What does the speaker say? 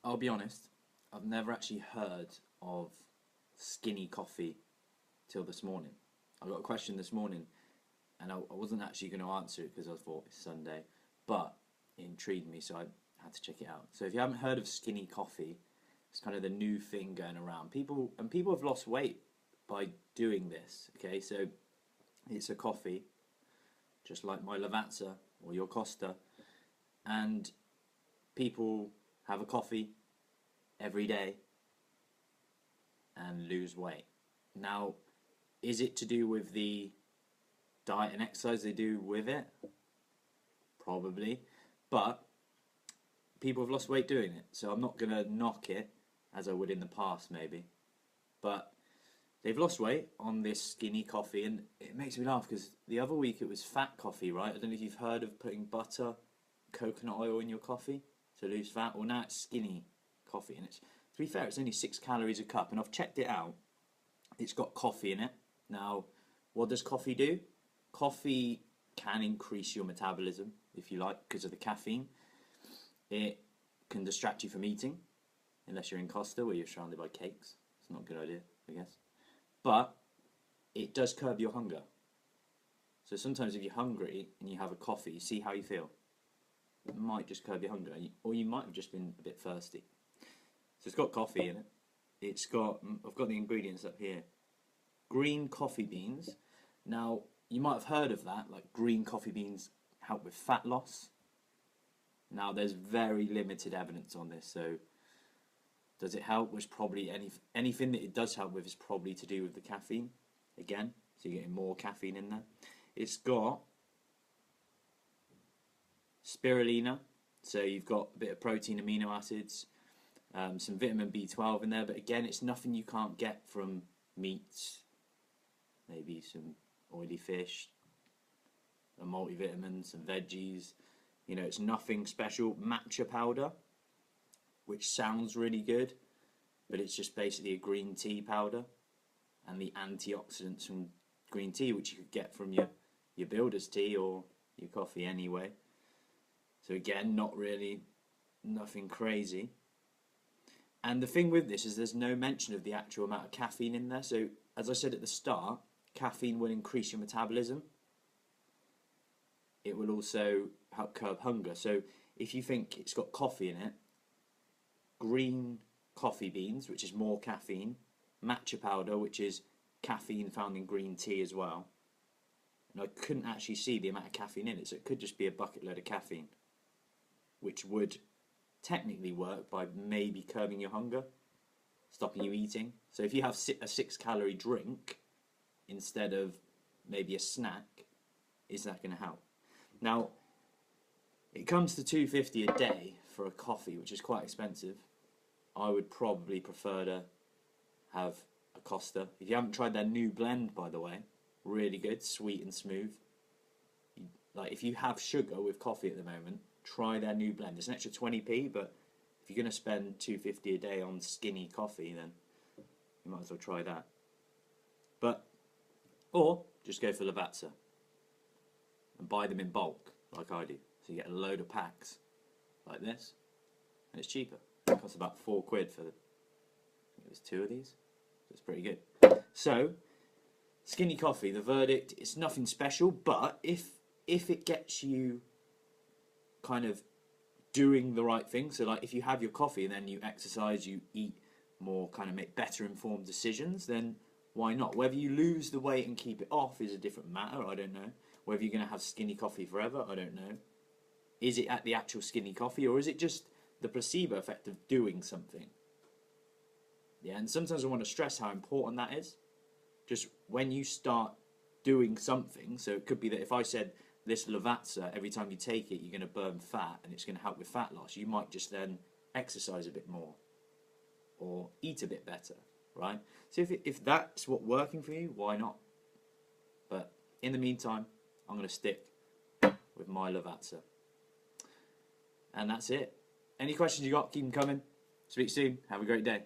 I'll be honest, I've never actually heard of skinny coffee till this morning. I got a question this morning and I wasn't actually going to answer it because I thought it's Sunday, but it intrigued me, so I had to check it out. So if you haven't heard of skinny coffee, it's kind of the new thing going around. People have lost weight by doing this, okay? So it's a coffee, just like my Lavazza or your Costa, and people have a coffee every day and lose weight. Now, is it to do with the diet and exercise they do with it? Probably, but people have lost weight doing it, so I'm not going to knock it as I would in the past maybe, but they've lost weight on this skinny coffee, and it makes me laugh because the other week it was fat coffee, right? I don't know if you've heard of putting butter, coconut oil in your coffee to lose fat. Well, now it's skinny coffee, and it's, to be fair, it's only 6 calories a cup, and I've checked it out. It's got coffee in it. Now, what does coffee do? Coffee can increase your metabolism, if you like, because of the caffeine. It can distract you from eating, unless you're in Costa where you're surrounded by cakes. It's not a good idea, I guess. But it does curb your hunger. So sometimes if you're hungry and you have a coffee, you see how you feel. It might just curb your hunger, or you might have just been a bit thirsty. So it's got coffee in it. It's got, I've got the ingredients up here. Green coffee beans. Now, you might have heard of that, like green coffee beans help with fat loss. Now, there's very limited evidence on this, so does it help? Which probably anything that it does help with is probably to do with the caffeine. Again, so you're getting more caffeine in there. It's got spirulina, so you've got a bit of protein, amino acids, some vitamin B12 in there, but again, it's nothing you can't get from meats, maybe some oily fish, a multivitamin, some veggies. You know, it's nothing special. Matcha powder, which sounds really good, but it's just basically a green tea powder, and the antioxidants from green tea, which you could get from your builder's tea or your coffee anyway. So again, not really, nothing crazy. And the thing with this is there's no mention of the actual amount of caffeine in there. So as I said at the start, caffeine will increase your metabolism. It will also help curb hunger. So if you think it's got coffee in it, green coffee beans, which is more caffeine, matcha powder, which is caffeine found in green tea as well. And I couldn't actually see the amount of caffeine in it, so it could just be a bucket load of caffeine, which would technically work by maybe curbing your hunger, stopping you eating. So if you have a 6 calorie drink instead of maybe a snack, is that going to help? Now, it comes to $2.50 a day for a coffee, which is quite expensive. I would probably prefer to have a Costa. If you haven't tried their new blend, by the way, really good, sweet and smooth. Like, if you have sugar with coffee at the moment, try their new blend. It's an extra 20p, but if you're going to spend $2.50 a day on skinny coffee, then you might as well try that. Or just go for Lavazza and buy them in bulk, like I do. So you get a load of packs like this, and it's cheaper. It costs about £4 for it was 2 of these. So it's pretty good. So skinny coffee, the verdict, it's nothing special, but if it gets you kind of doing the right thing, so like if you have your coffee and then you exercise, you eat more, kind of make better informed decisions, then why not? Whether you lose the weight and keep it off is a different matter, I don't know. Whether you're going to have skinny coffee forever, I don't know. Is it at the actual skinny coffee, or is it just the placebo effect of doing something? Yeah, and sometimes I want to stress how important that is. Just when you start doing something, so it could be that if I said this Lavazza, every time you take it, you're going to burn fat and it's going to help with fat loss, you might just then exercise a bit more or eat a bit better, right? So if that's what's working for you, why not? But in the meantime, I'm going to stick with my Lavazza. And that's it. Any questions you got, keep them coming. Speak soon. Have a great day.